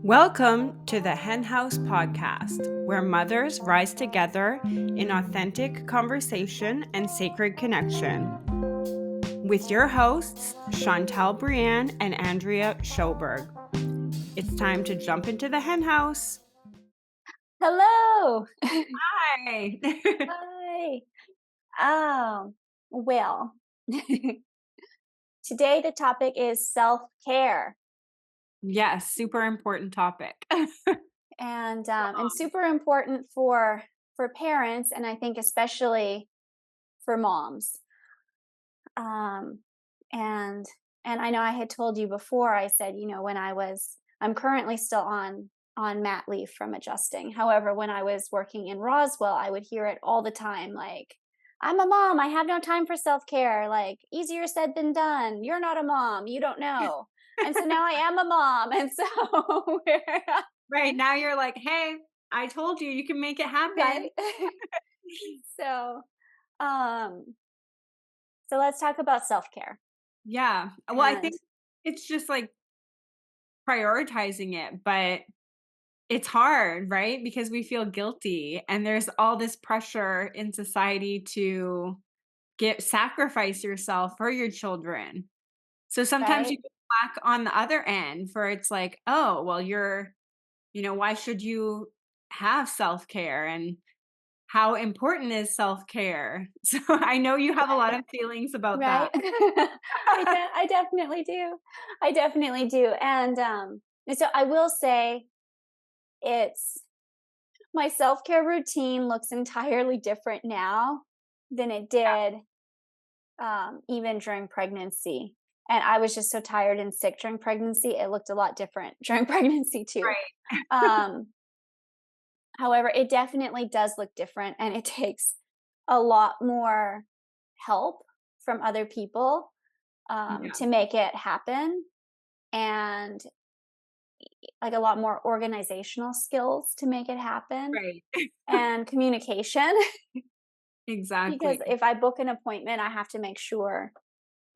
Welcome to the Hen House Podcast, where mothers rise together in authentic conversation and sacred connection. With your hosts, Chantal Breanne and Andrea Sjoberg. It's time to jump into the Hen House. Hello. Hi. Hi. Well, today the topic is self-care. Yes, super important topic. And super important for parents, and I think especially for moms. And I know I had told you before, I said, when I'm currently still on mat leave from adjusting. However, when I was working in Roswell, I would hear it all the time, like, I'm a mom, I have no time for self-care, like, easier said than done. You're not a mom, you don't know. And so now I am a mom. And so Right, now you're like, hey, I told you, you can make it happen. Right? So let's talk about self-care. Yeah. Well, I think it's just like prioritizing it, but it's hard, right? Because we feel guilty and there's all this pressure in society to sacrifice yourself for your children. So sometimes you Right? get back on the other end for it's like, oh, well, why should you have self-care and how important is self-care? So I know you have a lot of feelings about Right. that. I definitely do. I definitely do. And so I will say my self-care routine looks entirely different now than it did even during pregnancy. And I was just so tired and sick during pregnancy. It looked a lot different during pregnancy too. Right. However, it definitely does look different, and it takes a lot more help from other people to make it happen, and like a lot more organizational skills to make it happen, Right. and communication. Exactly. Because if I book an appointment, I have to make sure,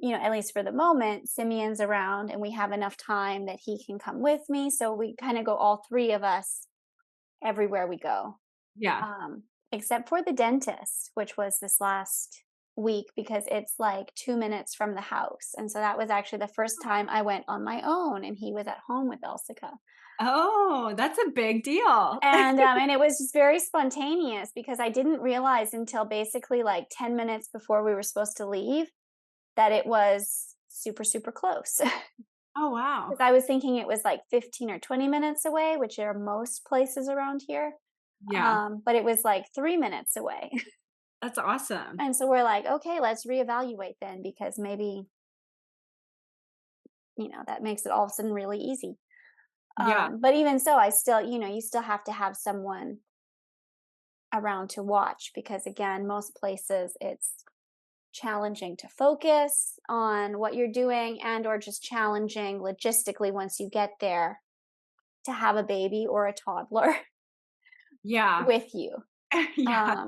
at least for the moment, Simeon's around and we have enough time that he can come with me. So we kind of go, all three of us, everywhere we go. Yeah. Except for the dentist, which was this last week, because it's like 2 minutes from the house. And so that was actually the first time I went on my own and he was at home with Elsica. Oh, that's a big deal. And it was just very spontaneous because I didn't realize until basically like 10 minutes before we were supposed to leave that it was super, super close. Oh, wow. Because I was thinking it was like 15 or 20 minutes away, which are most places around here. Yeah. But it was like 3 minutes away. That's awesome. And so we're like, okay, let's reevaluate then, because maybe, that makes it all of a sudden really easy. Yeah. But even so, I still, you still have to have someone around to watch, because again, most places it's challenging to focus on what you're doing, and or just challenging logistically once you get there to have a baby or a toddler Yeah. with you. Yeah.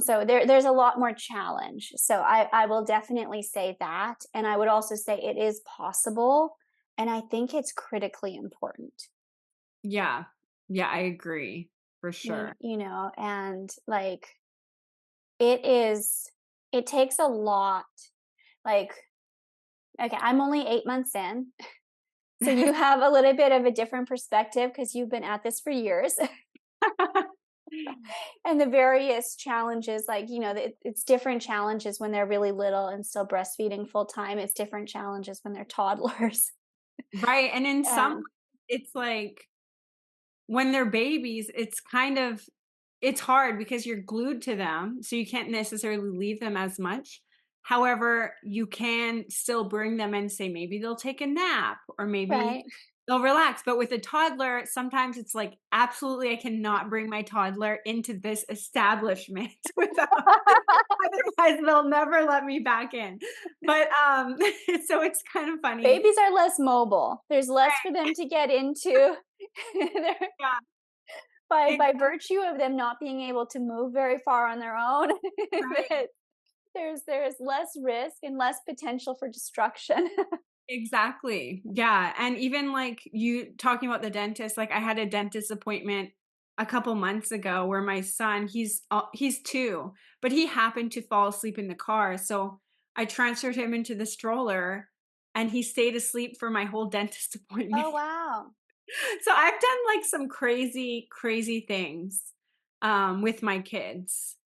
So there's a lot more challenge. So I will definitely say that. And I would also say it is possible. And I think it's critically important. Yeah. Yeah, I agree for sure. And like it takes a lot. Like, okay, I'm only 8 months in. So you have a little bit of a different perspective because you've been at this for years. And the various challenges, like, it's different challenges when they're really little and still breastfeeding full time. It's different challenges when they're toddlers. Right. And in some And it's like when they're babies, it's hard because you're glued to them, so you can't necessarily leave them as much. However, you can still bring them and say maybe they'll take a nap or maybe right. they'll relax. But with a toddler, sometimes it's like, absolutely, I cannot bring my toddler into this establishment without otherwise they'll never let me back in. But so it's kind of funny. Babies are less mobile. There's less for them to get into. Yeah. By virtue of them not being able to move very far on their own, Right. there's less risk and less potential for destruction. Exactly. Yeah, and even, like, you talking about the dentist, like, I had a dentist appointment a couple months ago where my son, he's 2, but he happened to fall asleep in the car, so I transferred him into the stroller, and he stayed asleep for my whole dentist appointment. Oh, wow. So I've done, like, some crazy, crazy things, with my kids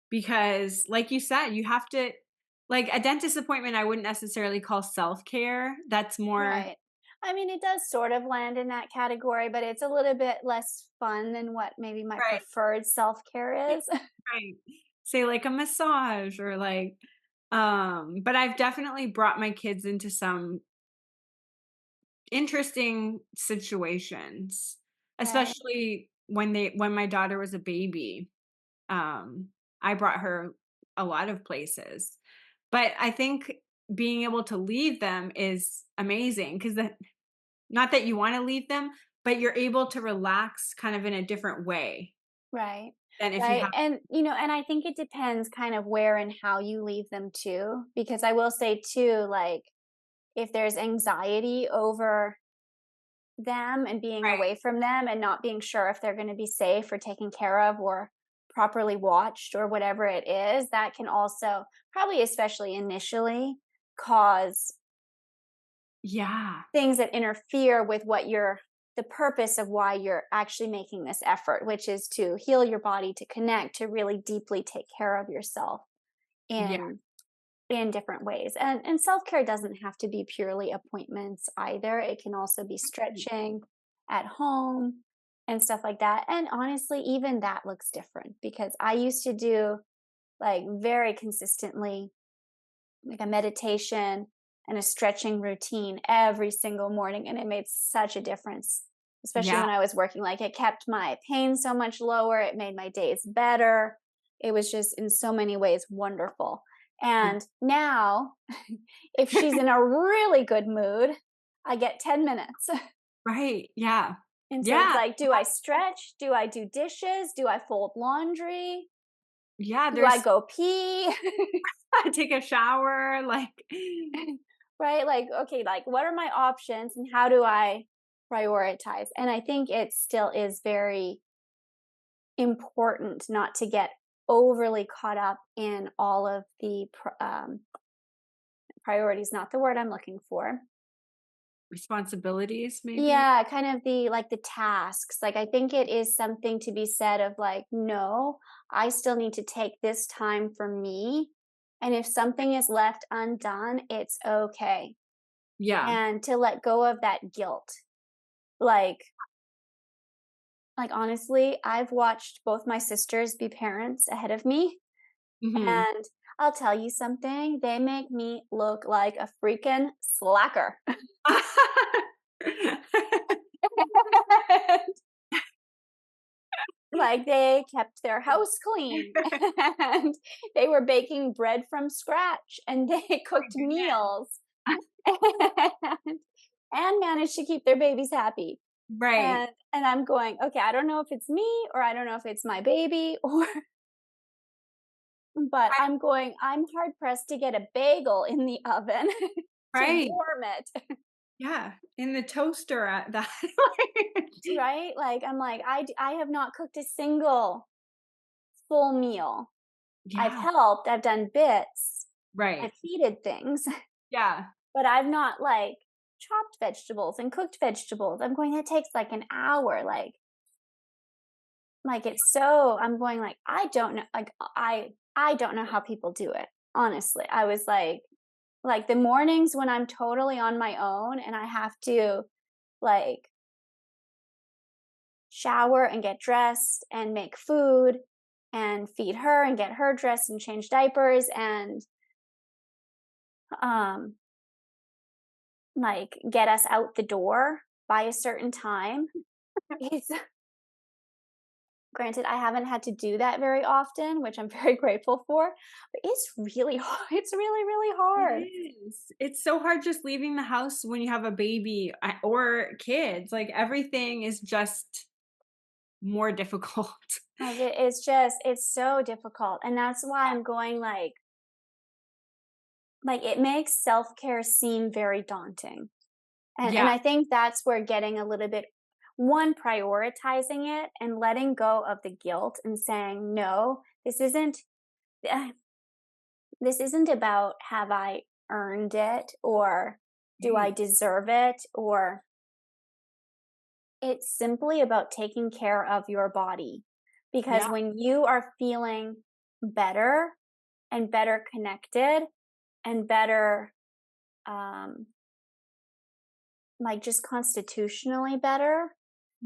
because, like you said, you have to like, a dentist appointment, I wouldn't necessarily call self-care. That's more Right. I mean, it does sort of land in that category, but it's a little bit less fun than what maybe my right. preferred self-care is. Right. Say like a massage or like but I've definitely brought my kids into some interesting situations, Right. especially when my daughter was a baby. Um I brought her a lot of places. But I think being able to leave them is amazing because not that you want to leave them, but you're able to relax kind of in a different way Right. than if you Right. have And, and I think it depends kind of where and how you leave them too. Because I will say too, like, if there's anxiety over them and being right. away from them and not being sure if they're going to be safe or taken care of or properly watched or whatever it is, that can also, probably especially initially, cause Yeah. things that interfere with what you're the purpose of why you're actually making this effort, which is to heal your body, to connect, to really deeply take care of yourself Yeah. in in different ways. And self-care doesn't have to be purely appointments either. It can also be stretching at home and stuff like that. And honestly, even that looks different because I used to do like very consistently like a meditation and a stretching routine every single morning, and it made such a difference, especially Yeah. when I was working. Like, it kept my pain so much lower, it made my days better. It was just in so many ways wonderful. And now, if she's in a really good mood, I get 10 minutes. Right. Yeah. And so it's Yeah. like, do I stretch? Do I do dishes? Do I fold laundry? Yeah, Do I there's go pee? take a shower, like Right? Like, okay, like, what are my options and how do I prioritize? And I think it still is very important not to get overly caught up in all of the priorities, not the word I'm looking for. responsibilities maybe. Yeah, kind of the tasks. Like, I think it is something to be said of like, no, I still need to take this time for me. And if something is left undone, it's okay. Yeah. And to let go of that guilt. Like, honestly, I've watched both my sisters be parents ahead of me, Mhm. and I'll tell you something, they make me look like a freaking slacker. Like, they kept their house clean, and they were baking bread from scratch, and they My cooked goodness. meals, and managed to keep their babies happy. Right. And I'm going, "Okay, I don't know if it's me or I don't know if it's my baby or." But I'm going, I'm hard pressed to get a bagel in the oven to Right. warm it, Yeah, in the toaster at that right? Like, I'm like, I have not cooked a single full meal. I've Yeah, helped, I've done bits, right. I've heated things, Yeah, but I've not like chopped vegetables and cooked vegetables. I'm going, that takes like an hour. Like it's so, I'm going like, I don't know, like I don't know how people do it. Honestly, I was like the mornings when I'm totally on my own and I have to like shower and get dressed and make food and feed her and get her dressed and change diapers and um like get us out the door by a certain time. It's granted I haven't had to do that very often, which I'm very grateful for, but it's really hard. It's really, really it hard. is. It's so hard just leaving the house when you have a baby, or kids, like, everything is just more difficult. Like it's just it's so difficult. And that's why I'm going like like, it makes self-care seem very daunting. And Yeah. I think that's where getting a little bit, one, prioritizing it and letting go of the guilt and saying, "No, uh, this isn't about have I earned it or do I Right. deserve it, or it's simply about taking care of your body." Because Yeah. when you are feeling better and better connected and better, um, like just constitutionally better,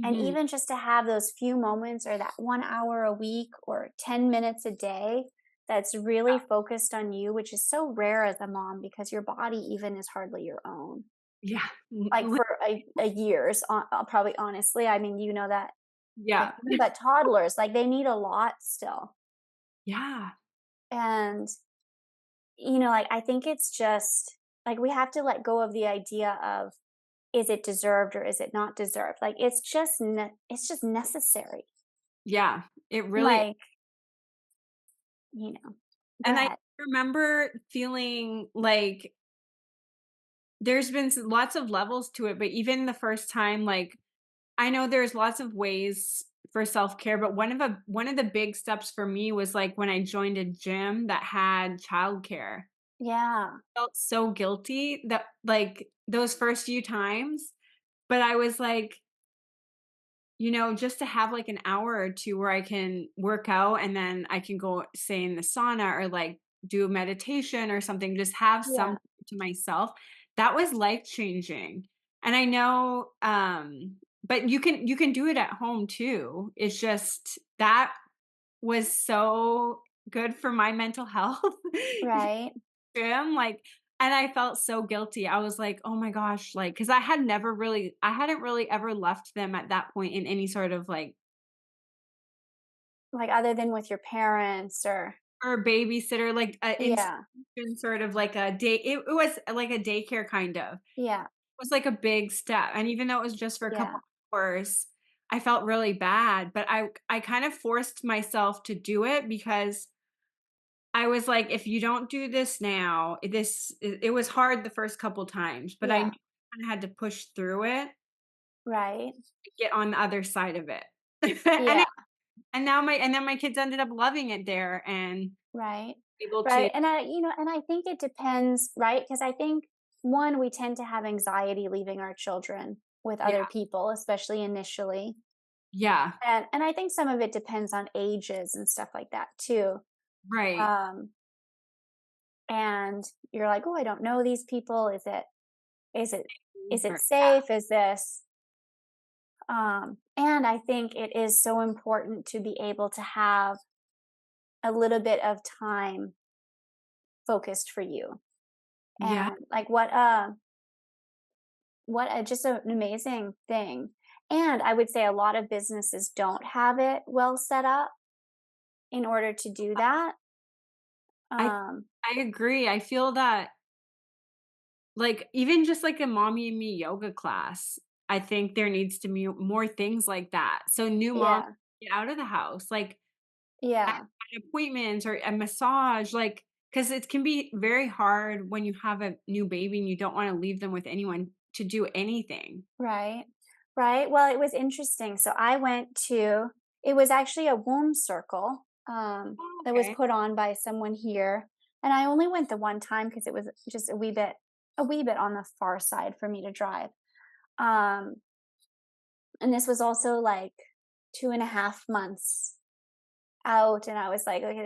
and Mhm. even just to have those few moments or that 1 hour a week or 10 minutes a day that's really focused on you, which is so rare as a mom because your body even is hardly your own. Yeah. Like for a years, probably honestly, I mean, you know that, like Yeah. even but toddlers, like they need a lot still. Yeah. And, like I think it's just like we have to let go of the idea of is it deserved or is it not deserved? Like it's just necessary. Yeah. It really Like, go and I ahead. remember feeling like there's been lots of levels to it, but even the first time, like, I know there's lots of ways for self-care, but one of the big steps for me was, like, when I joined a gym that had childcare. Yeah. Felt so guilty that, like, those first few times, but I was like, just to have, like, an hour or 2 where I can work out and then I can go, say, in the sauna or, like, do a meditation or something, just have some Yeah. to myself, that was life-changing, and I know, but you can do it at home too. It's just that was so good for my mental health. Right. Gym, like, and I felt so guilty. I was like, "Oh my gosh," like, because I hadn't really ever left them at that point in any sort of, like, Like other than with your parents or or babysitter, like, a yeah. institution, sort of like a day it was like a daycare kind of. It Yeah. was like a big step, and even though it was just for a couple Yeah. hours, I felt really bad, but I kind of forced myself to do it because I was like, "If you don't do this now, it was hard the first couple times, but I knew Yeah. I kinda had to push through it Right. to get on the other side of it." And Yeah. it and then my kids ended up loving it there and Right. able to Right. And I think it depends, right? Because I think one, we tend to have anxiety leaving our children with Yeah, other people, especially initially. yeah, And I think some of it depends on ages and stuff like that too. right. Um, and you're like, oh, I don't know these people. Is it is it Or safe? Is this and I think it is so important to be able to have a little bit of time focused for you. yeah, And like what a just an amazing thing. And I would say a lot of businesses don't have it well set up in order to do that. I Um, I agree. I feel that, like, even just like a mommy and me yoga class, I think there needs to be more things like that. So new moms yeah, get out of the house, like, at yeah, appointments or a massage, like, because it can be very hard when you have a new baby and you don't wanna leave them with anyone to do anything. right, right. Well, it was interesting. So I went to, it was actually a womb circle Oh, that was okay. put on by someone here. And I only went the one time because it was just a wee bit on the far side for me to drive. Um, and this was also like 2.5 months out. And I was like, okay,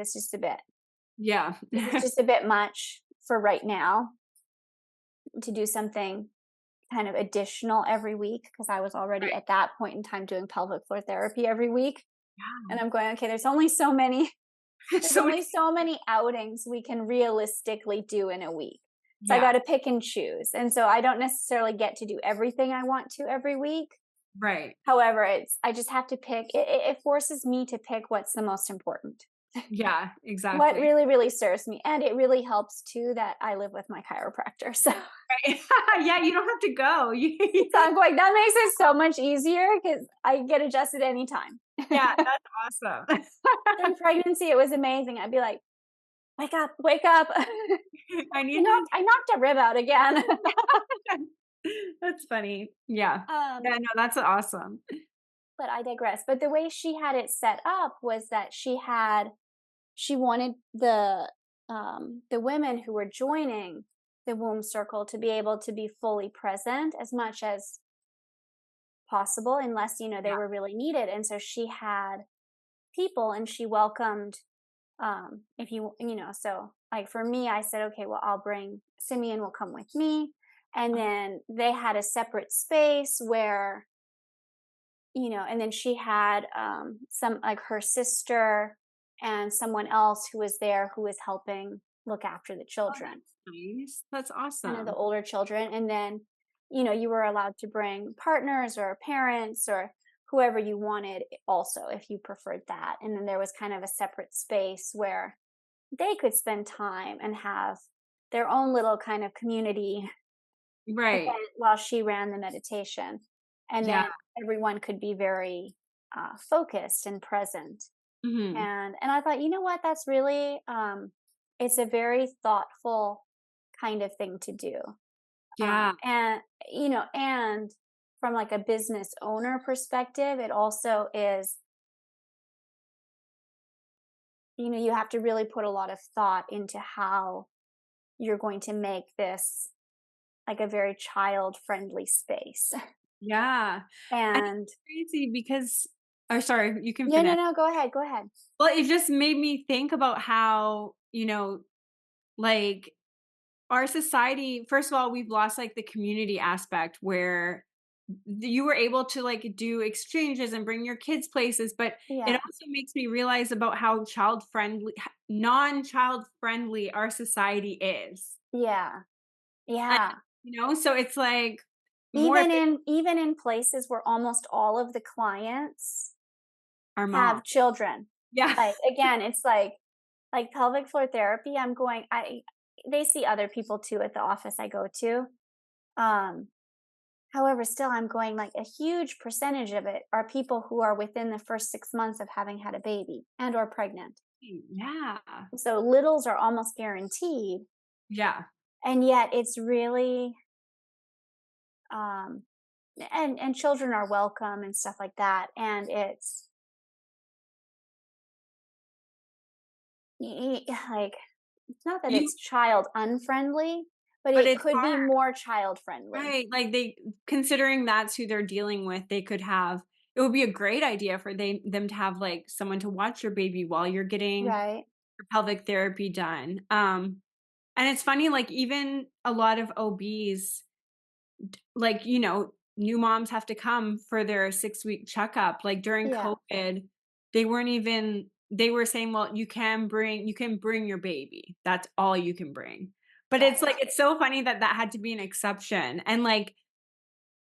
Yeah. this is just a bit much for right now to do something kind of additional every week because I was already Right. at that point in time doing pelvic floor therapy every week. And Yeah. I'm going, okay, there's only so many, there's So many only so many outings we can realistically do in a week. So I yeah, got to pick and choose. And so I don't necessarily get to do everything I want to every week. right. However, I just have to pick, it forces me to pick what's the most important. Yeah, What exactly. really, really serves me. And it really helps too that I live with my chiropractor. So Right. Yeah, you don't have to go. You so I'm going, that makes it so much easier because I get adjusted anytime. yeah, that's awesome. During pregnancy, it was amazing. I'd be like, wake up, wake up. I need to I knocked a rib out again. That's funny. Yeah. um, Yeah, no, that's awesome. but I digress. But the way she had it set up was that she wanted the women who were joining the womb circle to be able to be fully present as much as possible, unless, they Yeah. were really needed. And so she had people, and she welcomed, if so like for me, I said, okay, well, I'll bring Simeon, will come with me. And then they had a separate space where, and then she had some, like, her sister and someone else who was there who was helping look after the Oh, children, that's nice. That's kind of the awesome. older children. And then, you were allowed to bring partners or parents or whoever you wanted also, if you preferred that. And then there was kind of a separate space where they could spend time and have their own little kind of community Right. event while she ran the meditation. And Yeah. then everyone could be very focused and present. Mhm. And I thought, you know what, that's really it's a very thoughtful kind of thing to do. Yeah. And and from like a business owner perspective, it also is, you have to really put a lot of thought into how you're going to make this like a very child friendly space. Yeah. And And it's crazy because oh, sorry, you can yeah, no, finish. no, go ahead, go ahead. Well, it just made me think about how, like our society, first of all, we've lost like the community aspect where you were able to like do exchanges and bring your kids places, but it Yeah, also makes me realize about how child friendly, non-child friendly our society is. yeah, And, yeah. so it's like more if Even in places where almost all of the clients our mom. have children. Yeah. Like, again, it's like pelvic floor therapy, they see other people too at the office I go to. Um, However, still I'm going, like, a huge percentage of it are people who are within the first 6 months of having had a baby and or pregnant. Yeah. So littles are almost guaranteed, Yeah. and yet it's really, um and children are welcome and stuff like that, and it's like, it's not that You it's child unfriendly, but but it it's could be hard, more child friendly. right? Like they considering that's who they're dealing with, they could have it would be a great idea for them to have like someone to watch your baby while you're getting Right. your pelvic therapy done. And it's funny, like even a lot of OBs, like, new moms have to come for their 6-week checkup. Like during Yeah. COVID, they were saying, well, you can bring your baby. That's all you can bring. But it's Right. like, it's so funny that that had to be an exception. And like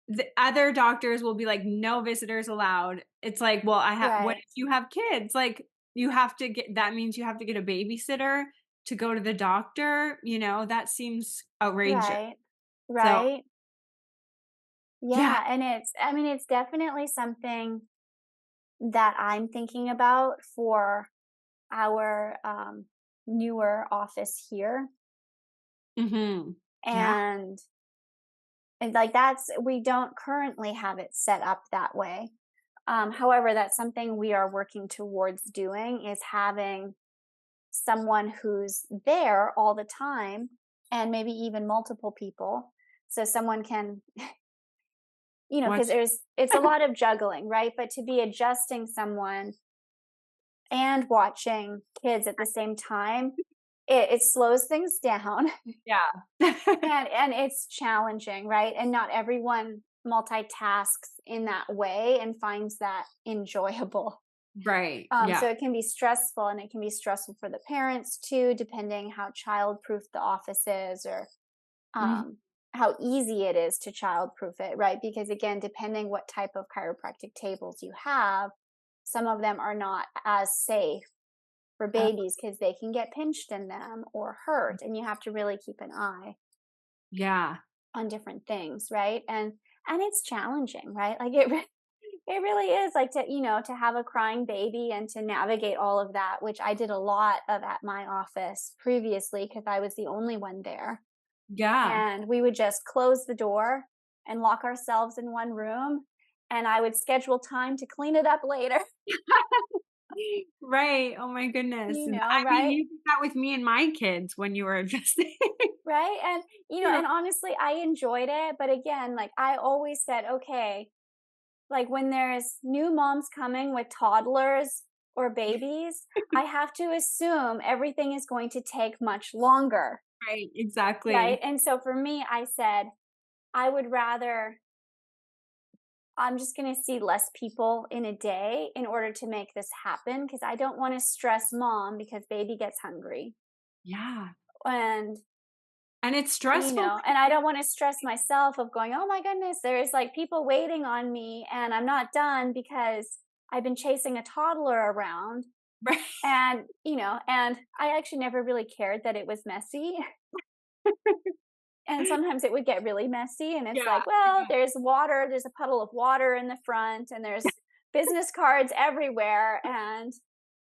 the other doctors will be like, no visitors allowed. It's like, well, what Right. if you have kids? Like you have to that means you have to get a babysitter to go to the doctor. That seems outrageous. Right. So Right. yeah. Yeah, and it's definitely something that I'm thinking about for our, newer office here, Mhm. Yeah. and like, that's we don't currently have it set up that way. However, that's something we are working towards doing, is having someone who's there all the time, and maybe even multiple people, so someone can, because What's it's a lot of juggling, right? But to be adjusting someone and watching kids at the same time, it slows things down. yeah. And it's challenging, right? And not everyone multitasks in that way and finds that enjoyable. Right. Yeah. So it can be stressful, and it can be stressful for the parents too, depending how childproof the office is, or Mhm. um, how easy it is to childproof it, right? Because again, depending what type of chiropractic tables you have, some of them are not as safe for Oh, babies because they can get pinched in them or hurt, and you have to really keep an eye yeah. on different things, right? And it's challenging, right? Like, it It really is like to have a crying baby and to navigate all of that, which I did a lot of at my office previously because I was the only one there. Yeah. And we would just close the door and lock ourselves in one room. And I would schedule time to clean it up later, Right. Oh my goodness. I mean, right? you did that with me and my kids when you were just Right. And, Yeah. and honestly, I enjoyed it. But again, like I always said, okay, like when there's new moms coming with toddlers or babies, I have to assume everything is going to take much longer. Right, Right. exactly. And so for me, I said, I would rather, I'm just going to see less people in a day in order to make this happen because I don't want to stress mom because baby gets hungry. Yeah. And, And it's stressful. and I don't want to stress myself of going, oh my goodness, there's like people waiting on me and I'm not done because I've been chasing a toddler around. Right. And I actually never really cared that it was messy. And sometimes it would get really messy, and it's Yeah, like, well, there's water, there's a puddle of water in the front, and there's business cards everywhere. And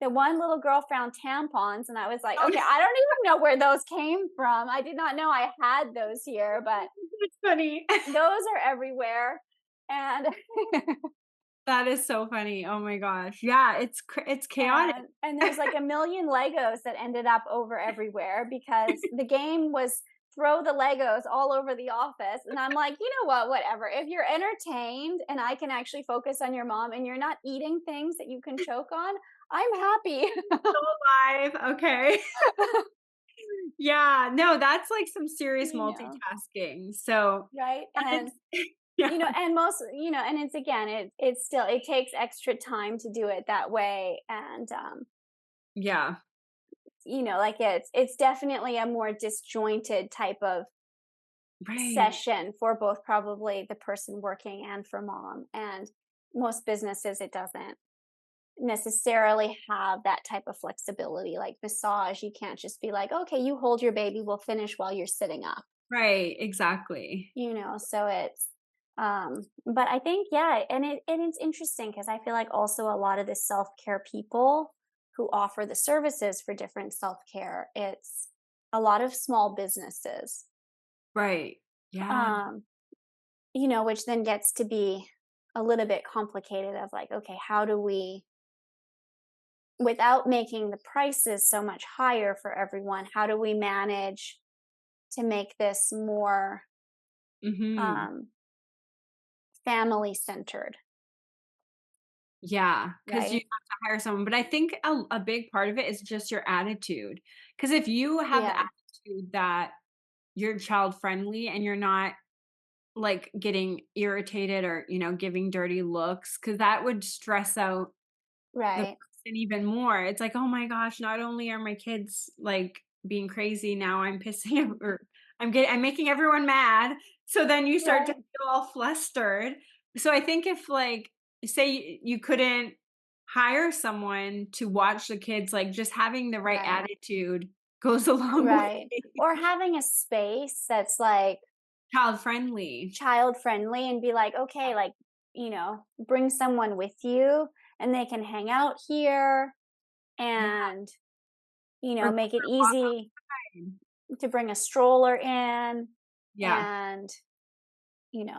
the one little girl found tampons, and I was like, oh, okay, I don't even know where those came from. I did not know I had those here, but that's funny. those are everywhere. And That is so funny. Oh my gosh. Yeah, it's chaotic. and there's like a million Legos that ended up over everywhere because the game was throw the Legos all over the office. And I'm like, you know what, whatever. If you're entertained and I can actually focus on your mom and you're not eating things that you can choke on, I'm happy. Still alive. Okay. Yeah, no, that's like some serious you know, multitasking. So, right? it's And yeah. and most, and it's again, it's still it takes extra time to do it that way. And Yeah. like it's definitely a more disjointed type of Right. session for both probably the person working and for mom. And most businesses, it doesn't necessarily have that type of flexibility. Like massage, you can't just be like, okay, you hold your baby, we'll finish while you're sitting up, Right, exactly. so it's, but I think, yeah, and it's interesting because I feel like also a lot of the self care people who offer the services for different self care, it's a lot of small businesses. Right. Yeah. Um, which then gets to be a little bit complicated of like, okay, how do we, without making the prices so much higher for everyone, how do we manage to make this more Mhm. um, family centered, Yeah, because you right? have to hire someone, but I think a big part of it is just your attitude. Because if you have the Yeah, attitude that you're child friendly and you're not, like, getting irritated or, giving dirty looks, because that would stress out the right, person even more. It's like, "Oh my gosh, not only are my kids, like, being crazy, now I'm pissing or I'm making everyone mad." So then you start to right, feel all flustered. So I think if, like, say you couldn't hire someone to watch the kids, like, just having the right right, attitude goes a long way. right. Or having a space that's like Child friendly. child friendly and be like, okay, like, bring someone with you and they can hang out here Yeah, and, or go make it for a walk easy outside. to bring a stroller in. Yeah, And,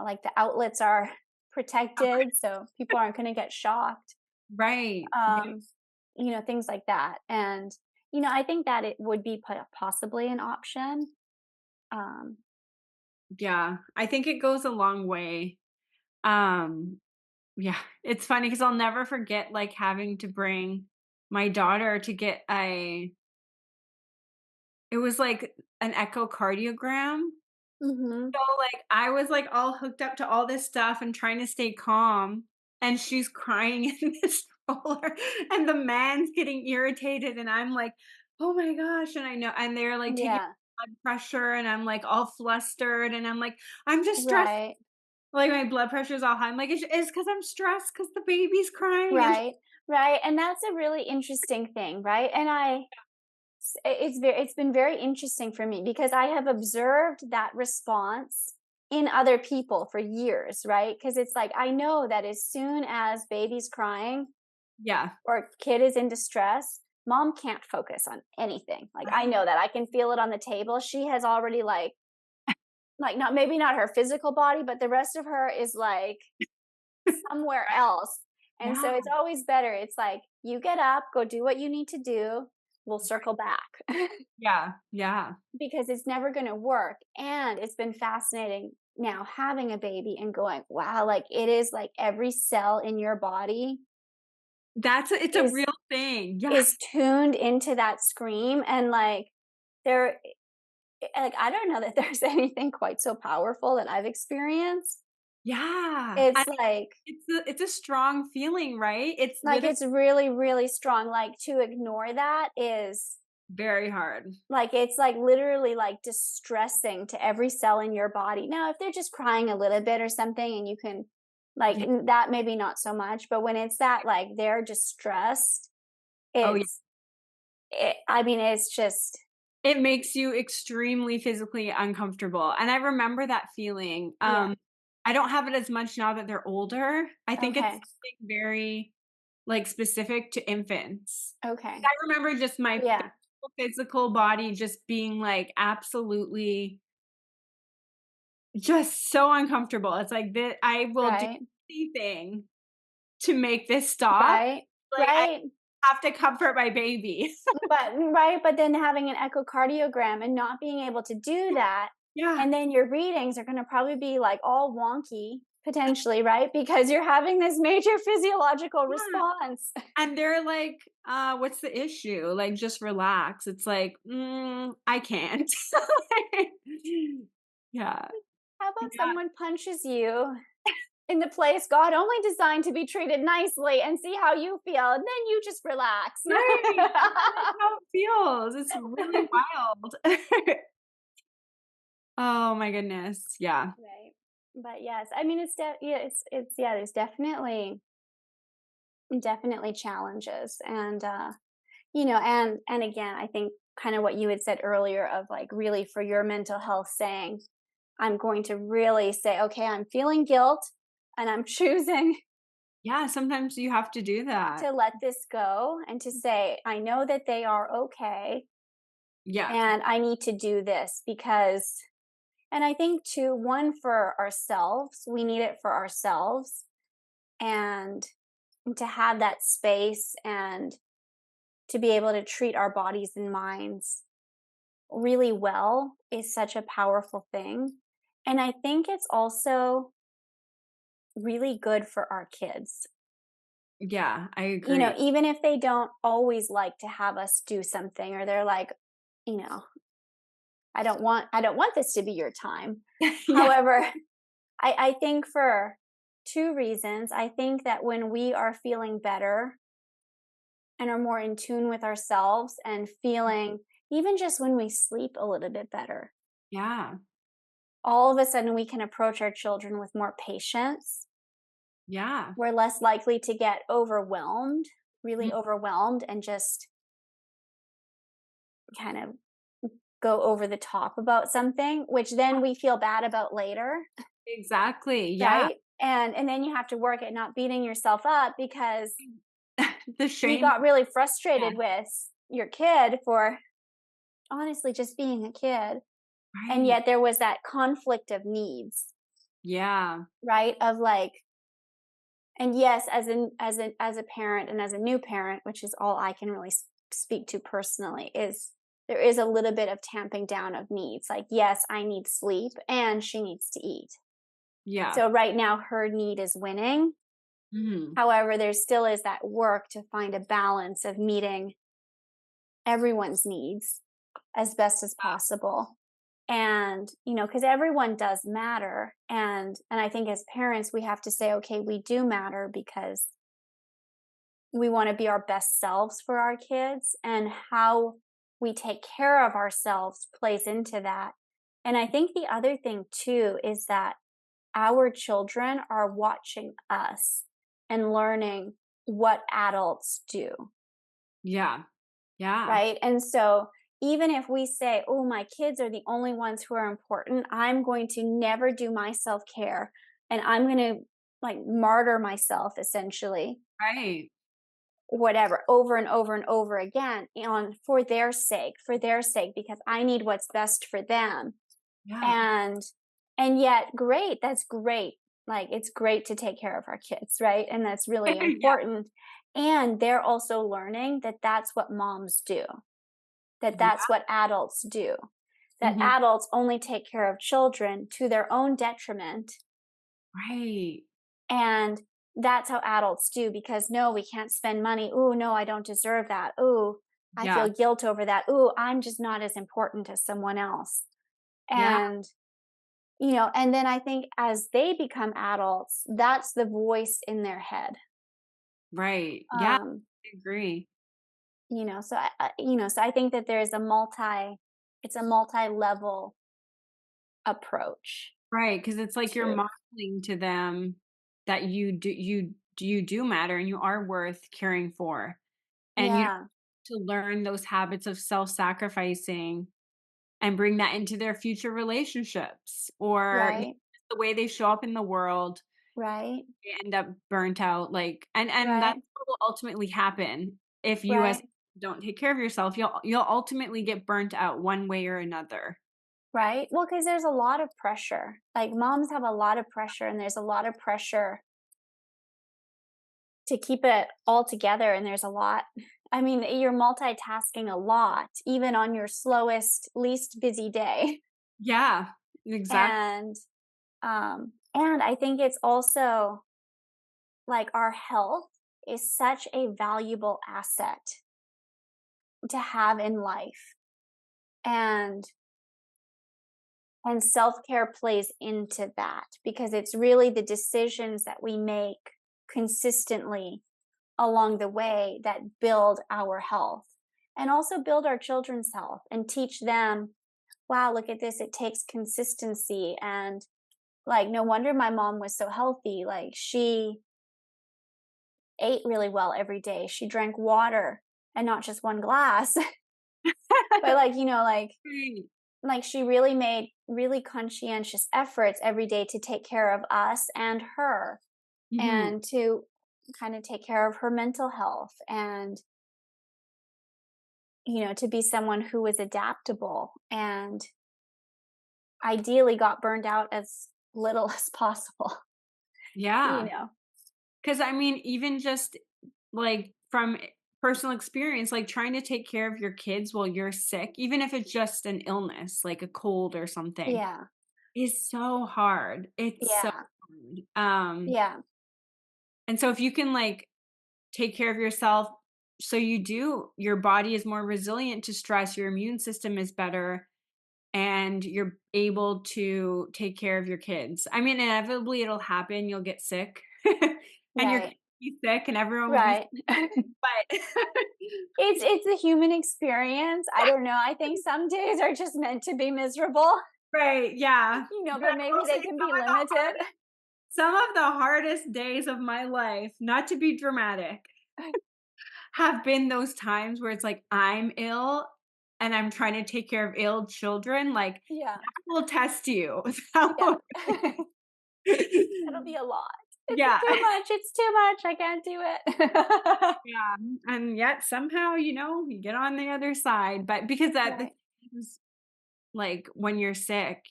like the outlets are protected so people aren't going to get shocked. right. Yeah. Um, things like that. And, I think that it would be possibly an option. Um, Yeah, I think it goes a long way. Um, yeah, it's funny because 'cause I'll never forget, like, having to bring my daughter to get it was like an echocardiogram. mhm. So, like, I was, like, all hooked up to all this stuff and trying to stay calm, and she's crying in this stroller, and the man's getting irritated, and I'm like, "Oh my gosh," and I know and they're, like, taking Yeah, blood pressure, and I'm, like, all flustered, and I'm like, "I'm just stressed." right. Like, my blood pressure's all high. I'm like, It's because 'cause I'm stressed because the baby's crying," and Right. Right. And that's a really interesting thing, right? And it's been very interesting for me because I have observed that response in other people for years, right? Because it's like, I know that as soon as baby's crying Yeah. or kid is in distress, mom can't focus on anything. Like, I know that. I can feel it on the table. She has already like not maybe not her physical body, but the rest of her is like somewhere else. And Yeah. so it's always better. It's like, you get up, go do what you need to do. We'll circle back Yeah. Yeah. because it's never going to work. And it's been fascinating now having a baby and going, wow, like it is like every cell in your body It's a is real thing. Yeah. is tuned into that scream. And like there like I don't know that there's anything quite so powerful that I've experienced. Yeah. It's like It's a strong feeling, right? It's literally it's really, really strong. Like to ignore that is very hard. like it's like literally like distressing to every cell in your body. Now, if they're just crying a little bit or something and you can like Yeah. that maybe not so much, but when it's that like they're distressed, Oh, yeah. I mean it's just It makes you extremely physically uncomfortable, and I remember that feeling. yeah. I don't have it as much now that they're older. I think it's Okay. something very, like, specific to infants. Okay. I remember just my Yeah. physical body just being, like, absolutely just so uncomfortable. It's like, I will do Right. anything to make this stop. Right. Like, I Right. have to comfort my baby. But then having an echocardiogram and not being able to do that, Yeah. and then your readings are gonna probably be, like, all wonky, potentially, right? Because you're having this major physiological Yeah. response. And they're like, what's the issue? Like, just relax." It's like, I can't." Yeah. How about Yeah. someone punches you in the place God only designed to be treated nicely and see how you feel, and then you just relax. Right. That's how it feels. It's really wild. Oh my goodness. Yeah. Right. But yes, I mean, yeah, yeah, there's definitely challenges. And, and again, I think kind of what you had said earlier of like really for your mental health saying, I'm going to really say, okay, I'm feeling guilt and I'm choosing Yeah, sometimes you have to do that. to let this go and to say, I know that they are okay Yeah. and I need to do this because, and I think too, one for ourselves, we need it for ourselves and to have that space and to be able to treat our bodies and minds really well is such a powerful thing. And I think it's also really good for our kids. Yeah, I agree. Even if they don't always like to have us do something or they're like, you know, I don't want this to be your time. Yeah. However, I think for two reasons. I think that when we are feeling better and are more in tune with ourselves and feeling even just when we sleep a little bit better, Yeah. all of a sudden we can approach our children with more patience. Yeah. We're less likely to get overwhelmed, really Mhm. overwhelmed, and just kind of go over the top about something, which then we feel bad about later, Exactly. Yeah. right? And then you have to work at not beating yourself up because The you shame. got really Yeah. frustrated with your kid for honestly just being a kid. And Right. yet there was that conflict of needs, Yeah. right? Of like, and yes, as a parent and as a new parent, which is all I can really speak to personally, is there is a little bit of tamping down of needs. Like, yes, I need sleep and she needs to eat. Yeah. So right now her need is winning. Mhm. However, there still is that work to find a balance of meeting everyone's needs as best as possible. And because everyone does matter, and I think as parents we have to say, okay, we do matter because we want to be our best selves for our kids, and how we take care of ourselves plays into that. And I think the other thing too is that our children are watching us and learning what adults do, Yeah. Yeah. right? And so even if we say, oh, my kids are the only ones who are important, I'm going to never do my self-care, and I'm going to like martyr myself essentially, Right. whatever, over and over and over again on for their sake, because I need what's best for them. Yeah. And yet, great, that's great. Like, it's great to take care of our kids, right? And that's really Yeah. important. And they're also learning that that's what moms do, that Yeah. that's what adults do, that Mhm. adults only take care of children to their own detriment. Right. And that's how adults do, because no, we can't spend money. Oh, no, I don't deserve that. Oh, I Yeah. feel guilt over that. Oh, I'm just not as important as someone else. Yeah. And and then I think as they become adults, that's the voice in their head. Right. Yeah. Um, I agree. so I think that it's a multi-level approach. Right, because it's like you're To modeling to them that you do matter and you are worth caring for, and you Yeah, to learn those habits of self-sacrificing and bring that into their future relationships or, right, the way they show up in the world, right, they end up burnt out, like and that's right, what will ultimately happen if you as right, don't take care of yourself, you'll ultimately get burnt out one way or another. right. Well, because there's a lot of pressure. Like, moms have a lot of pressure, and there's a lot of pressure to keep it all together, and there's a lot. I mean, you're multitasking a lot, even on your slowest, least busy day. Yeah, exactly. And I think it's also like our health is such a valuable asset to have in life. And self-care plays into that, because it's really the decisions that we make consistently along the way that build our health, and also build our children's health and teach them, wow, look at this, it takes consistency. And like, no wonder my mom was so healthy. Like, she ate really well every day. She drank water, and not just one glass, but like, Right. she really made really conscientious efforts every day to take care of us and her, Mhm. and to kind of take care of her mental health, and to be someone who was adaptable, and ideally got burned out as little as possible. you Yeah. know 'Cause I mean, even just, like, from personal experience, like, trying to take care of your kids while you're sick, even if it's just an illness, like a cold or something, yeah, is so hard. It's so yeah, hard. yeah, And so if you can, like, take care of yourself so your body is more resilient to stress, your immune system is better, and you're able to take care of your kids. I mean, inevitably, it'll happen, you'll get sick, and your kids right, will be sick, and everyone will be sick, right. but It's a human experience. I don't know. I think some days are just meant to be miserable, Right, yeah. But but I maybe will say they can be limited. some of the hardest days of my life, not to be dramatic, have been those times where it's like I'm ill and I'm trying to take care of ill children, like, Yeah, that will test you. That yeah. will That'll be a lot. It's Yeah, too much. It's too much. I can't do it. yeah, and yet somehow, you get on the other side, but because that the Right, thing is, like, when you're sick,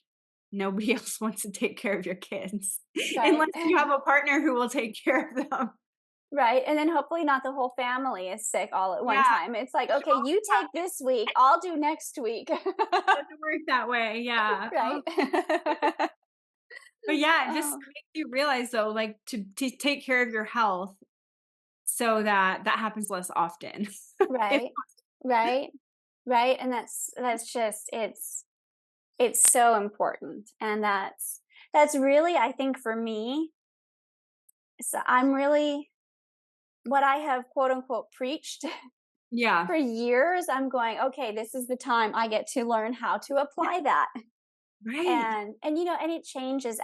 nobody else wants to take care of your kids, right, unless you have a partner who will take care of them. right. And then hopefully not the whole family is sick all at one Yeah, time. It's like, it okay, you take this week, I'll do next week. doesn't work that way, yeah. Right. But yeah, it just Oh, makes you realize though, like, to take care of your health so that that happens less often. If right, right, right. And that's just it's so important. And that's really, I think, for me, so I'm really, what I have quote unquote preached Yeah, for years, I'm going, okay, this is the time I get to learn how to apply that. right. And it changes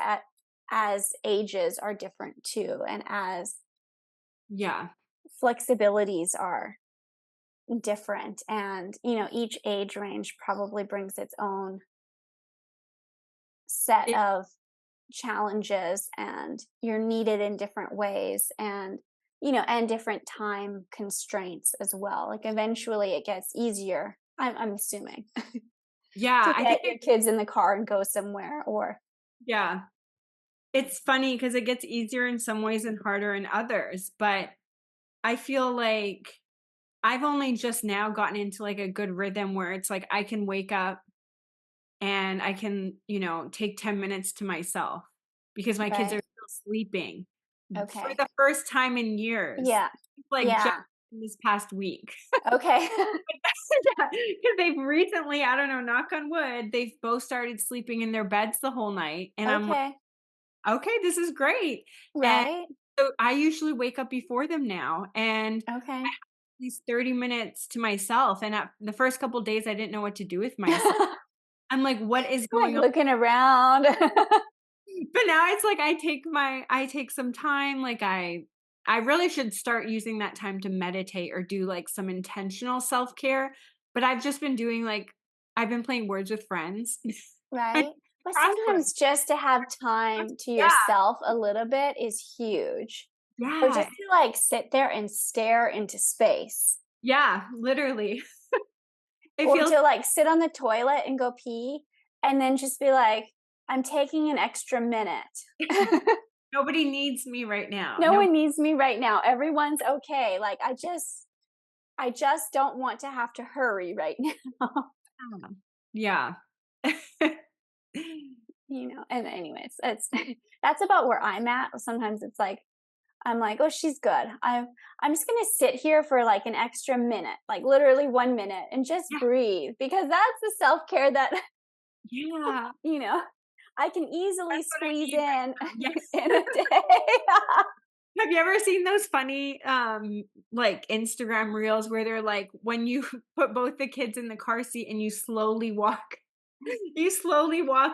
as ages are different too, and as Yeah, flexibilities are different. And, each age range probably brings its own set It of challenges, and you're needed in different ways, and different time constraints as well. Like eventually it gets easier, I'm assuming, yeah, to I think get your kids in the car and go somewhere, or yeah. It's funny because it gets easier in some ways and harder in others, but I feel like I've only just now gotten into, like, a good rhythm where it's like I can wake up and I can, take 10 minutes to myself because my kids are right. still sleeping for Okay. the first time in years, Yeah. like, just Yeah. this past week. Okay. Yeah, 'cause they've recently, I don't know, knock on wood, they've both started sleeping in their beds the whole night, and I'm like, Okay. "Okay, this is great." And Right. so I usually wake up before them now, and Okay. these 30 minutes to myself, and at the first couple days, I didn't know what to do with myself. I'm like, "What is Like going on?" looking around. But now it's like I take some time, like, I really should start using that time to meditate or do, like, some intentional self-care, but I've just been doing, like, I've been playing Words with Friends. I Right. But crossword. sometimes just to have time to Yeah, yourself a little bit is huge. Or yeah, just to like sit there and stare into space. yeah, literally. It Or feels to like sit on the toilet and go pee and then just be like, I'm taking an extra minute. nobody needs me right now. No No. one needs me right now. Everyone's okay. Like I just don't want to have to hurry right now. Yeah. And anyways, it's that's about where I'm at. Sometimes it's like I'm like, oh, she's good. I'm just gonna sit here for like an extra minute, like literally 1 minute, and just Yeah, breathe, because that's the self care that yeah, you know I can easily that's what I squeeze need right in now. Yes. in a day. Have you ever seen those funny, like, Instagram reels where they're like, when you put both the kids in the car seat and you slowly walk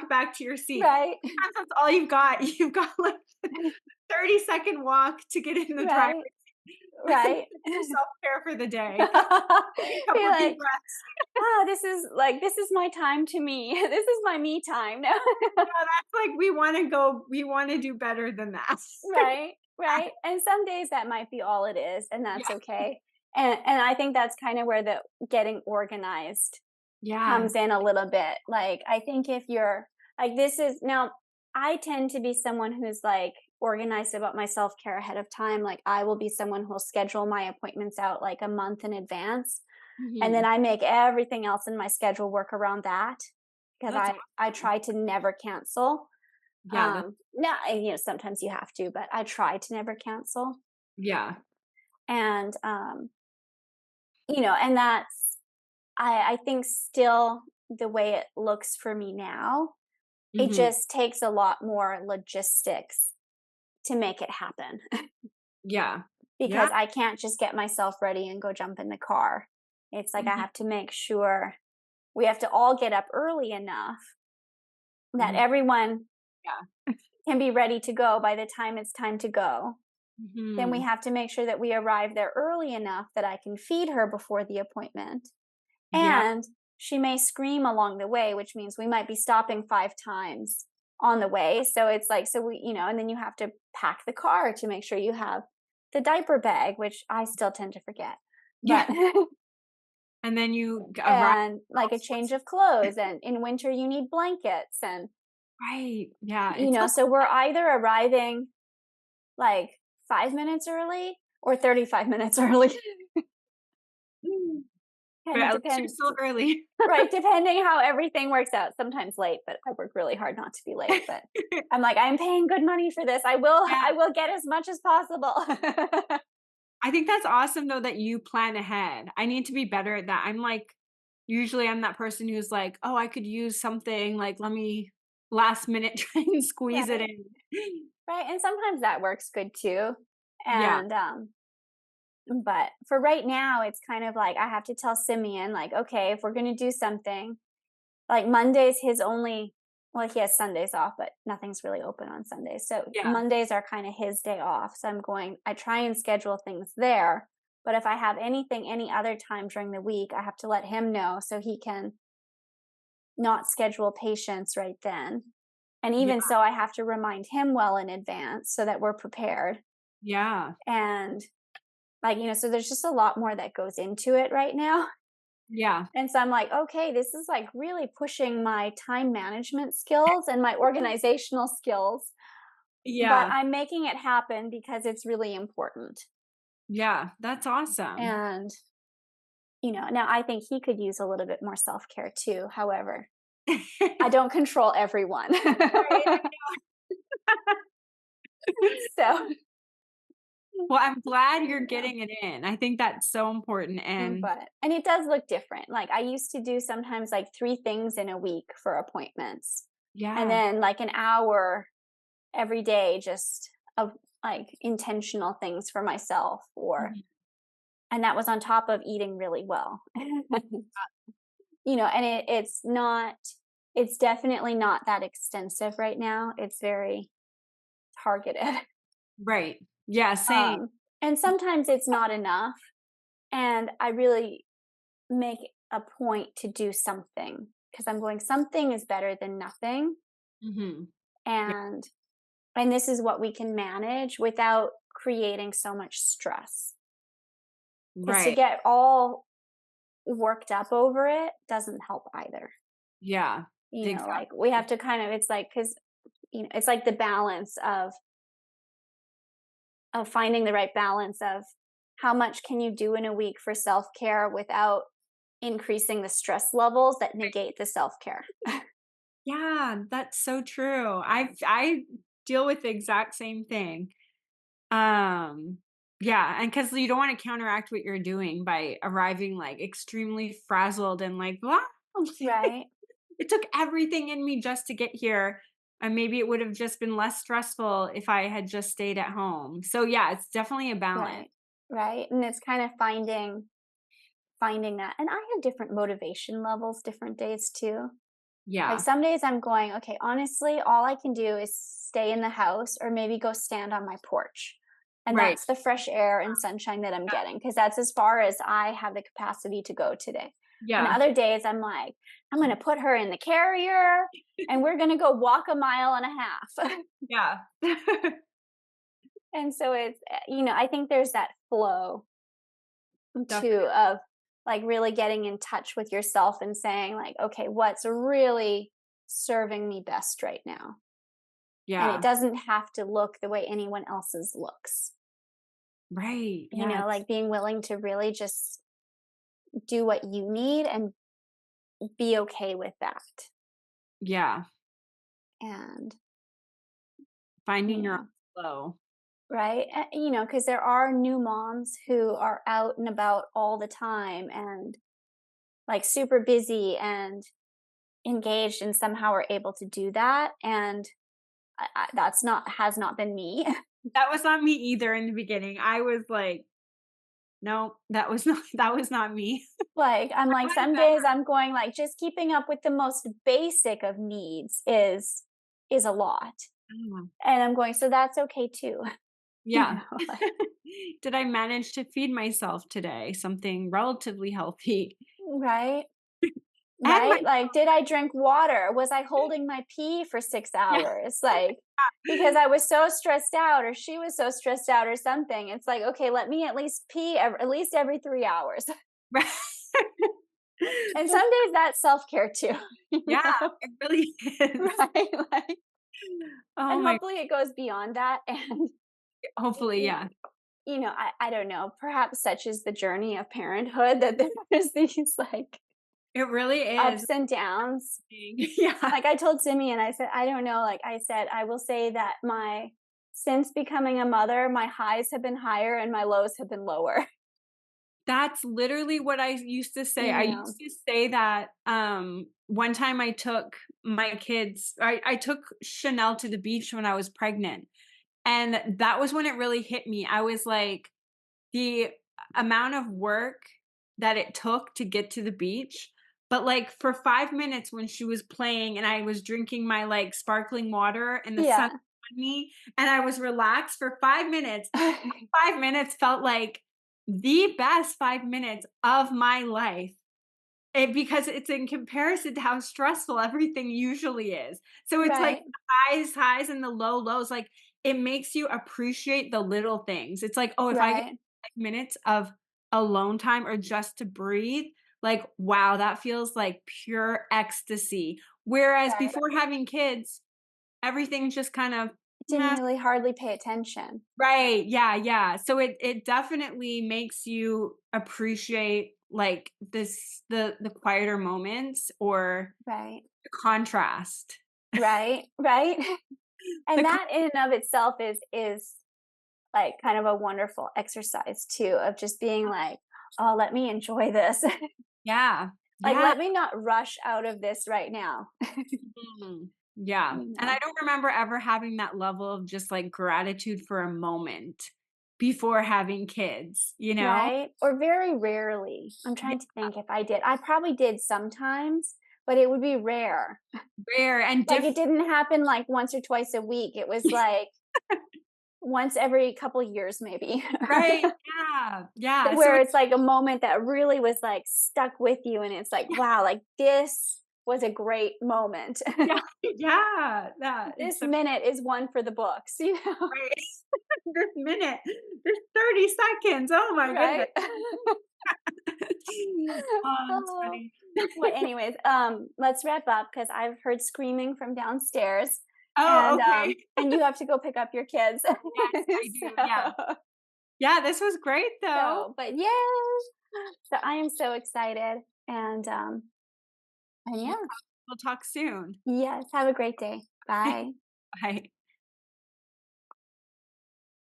back to your seat. Right, Sometimes that's all you've got. You've got, like, a 30-second walk to get in the driver's right, seat, and then right. it's your self-care for the day. Take a Be couple deep like, breaths. this is my time to me. This is my me time. No. Yeah, that's like we wanna do better than that. Right, right. And some days that might be all it is, and that's Yeah. okay. And I think that's kind of where the getting organized Yeah. comes in a little bit. Like, I think if you're like, this is now, I tend to be someone who's like organized about my self care ahead of time. Like, I will be someone who'll schedule my appointments out like a month in advance. And then Mhm. I make everything else in my schedule work around that, because That's I awesome. try to never cancel. Yeah, No, and, sometimes you have to, but I try to never cancel. yeah. And, and that's, I think still the way it looks for me now, it Mhm. just takes a lot more logistics to make it happen, Yeah. Yeah. because I can't just get myself ready and go jump in the car. It's like I Mhm. have to make sure we have to all get up early enough that Mhm. everyone Yeah. can be ready to go by the time it's time to go. Then we Mhm. have to make sure that we arrive there early enough that I can feed her before the appointment. Yeah. And she may scream along the way, which means we might be stopping 5 times on the way. So it's like, so and then you have to pack the car to make sure you have the diaper bag, which I still tend to forget. Yeah. But, And then you arrive and like a change of clothes. And in winter, you need blankets. And, right. Yeah, it's a so we're either arriving like 5 minutes early or 35 minutes early. but Kind of at least you're depends. still early. Right, depending how everything works out. Sometimes late, but I work really hard not to be late, but I'm like, "I'm paying good money for this. I will Yeah. I will get as much as possible." I think that's awesome though that you plan ahead. I need to be better at that. Usually I'm that person who's like, "Oh, I could use something, like, let me last minute try and squeeze it Right, in." right, and sometimes that works good too, Yeah. and, but for right now, it's kind of like I have to tell Simeon, like, "Okay, if we're gonna do something," like, Monday's his only, well, he has Sundays off, but nothing's really open on Sundays, so Yeah. Mondays are kinda his day off, so I try and schedule things there, But if I have anything any other time during the week, I have to let him know so he can not schedule patients right then. And Yeah. even so, I have to remind him well in advance so that we're prepared. Yeah. And like, so there's just a lot more that goes into it right now. Yeah. And so I'm like, okay, this is like really pushing my time management skills and my organizational skills, but Yeah. I'm making it happen because it's really important. Yeah. That's awesome. And, now I think he could use a little bit more self care too. However, I don't control everyone. Right. So, Well, I'm glad you you're know. getting it in. I think that's so important, and And it does look different. Like I used to do sometimes like 3 things in a week for appointments. And yeah. then like an hour every day just of like intentional things for myself or Mhm. and that was on top of eating really well. And it's definitely not that extensive right now. It's very targeted. Right. Yeah, same. And sometimes it's not enough. And I really make a point to do something because I'm going, something is better than nothing. Mhm. Yeah, And and this is what we can manage without creating so much stress. Because to right. get all worked up over it doesn't help either. Yeah. Like we Exactly. have to kind of, it's like, because, it's like the balance of finding the right balance of how much can you do in a week for self care without increasing the stress levels that negate the self care. Yeah, that's so true. I deal with the exact same thing. Um, yeah, and because you don't wanna counteract what you're doing by arriving, like, extremely frazzled and like, "Blah." Right. It took everything in me just to get here, and maybe it would have just been less stressful if I had just stayed at home. So, yeah, it's definitely a balance. Right. Right. And it's kind of finding that. And I have different motivation levels different days too. Like Yeah, some days I'm going, okay, honestly, all I can do is stay in the house or maybe go stand on my porch. And right. that's the fresh air and sunshine that I'm Yeah, getting because that's as far as I have the capacity to go today. And yeah, other days I'm like, I'm going to put her in the carrier and we're going to go walk a mile and a half. yeah. And so it's, I think there's that flow too Definitely. of like really getting in touch with yourself and saying like, okay, what's really serving me best right now? And it Yeah, doesn't have to look the way anyone else's looks. right, yes. Like being willing to really just do what you need and be okay with that. Yeah, And, you finding your own know, flow. right? Because there are new moms who are out and about all the time and like super busy and engaged and somehow are able to do that. And that's not, has not been me. That was not me either in the beginning. I was like, "No, that was not that was not me." Like, I'm I've like, gotten some days better. I'm going like, just keeping up with the most basic of needs is a lot. Mm, And I'm going, so that's okay too. yeah. Like, Did I manage to feed myself today? Something relatively healthy. right? And my Right? Like, did I drink water? Was I holding my pee for 6 yeah. hours? Like, because I was so stressed out or she was so stressed out or something. It's like, okay, let me at least pee at least every 3 hours. Right. And some days that's self-care too, Yeah, it really is. right? Like, Oh and my hopefully it goes beyond that. And hopefully, yeah. I don't know, perhaps such is the journey of parenthood that there's these like It really is. ups and downs. Yeah. Like I told Simeon, I said, I don't know, like I said, I will say that since becoming a mother, my highs have been higher and my lows have been lower. That's literally what I used to say. I Yeah. used to say that, one time I took my kids I took Chanel to the beach when I was pregnant, and that was when it really hit me. I was like, the amount of work that it took to get to the beach, but, like, for 5 minutes when she was playing and I was drinking my, like, sparkling water and the sun Yeah. on me and I was relaxed for 5 minutes, 5 minutes felt like the best 5 minutes of my life. Because it's in comparison to how stressful everything usually is. So it's like Right, the highs and the lows, like, it makes you appreciate the little things. It's like, "Oh, if I get right, 5 minutes of alone time or just to breathe, like, wow, that feels like pure ecstasy." Whereas right. before having kids, everything's just kind of, Didn't meh. really hardly pay attention. Right, yeah, yeah. So it definitely makes you appreciate, like, the quieter moments or Right, the contrast. right, right. The And con that in and of itself is like kind of a wonderful exercise too, of just being like, oh, let me enjoy this. Yeah, Like, yeah, let me not rush out of this right now. yeah, You and I know, don't remember ever having that level of just, like, gratitude for a moment before having kids, you know? right? Or very rarely. I'm Yeah, trying to think if I did. I probably did sometimes, but it would be rare. rare and Like, different. it didn't happen like once or twice a week. It was like once every couple years, maybe. Right, yeah, yeah, so Where it's it's like a moment that really was like stuck with you, and it's like, yeah, wow, like this was a great moment. yeah, yeah, yeah, it's This so minute is one for the books, you know? right. This minute, this 30 seconds, oh my goodness. Right? Oh, that's Oh. funny. Well, anyways, let's wrap up because I've heard screaming from downstairs, Oh, okay. and you have to go pick up your kids. Yes, I do, yeah. so, Yeah, this was great though. but yes, so I am so excited, and Yeah, yeah, we'll talk soon. yes, have a great day. Bye. Bye.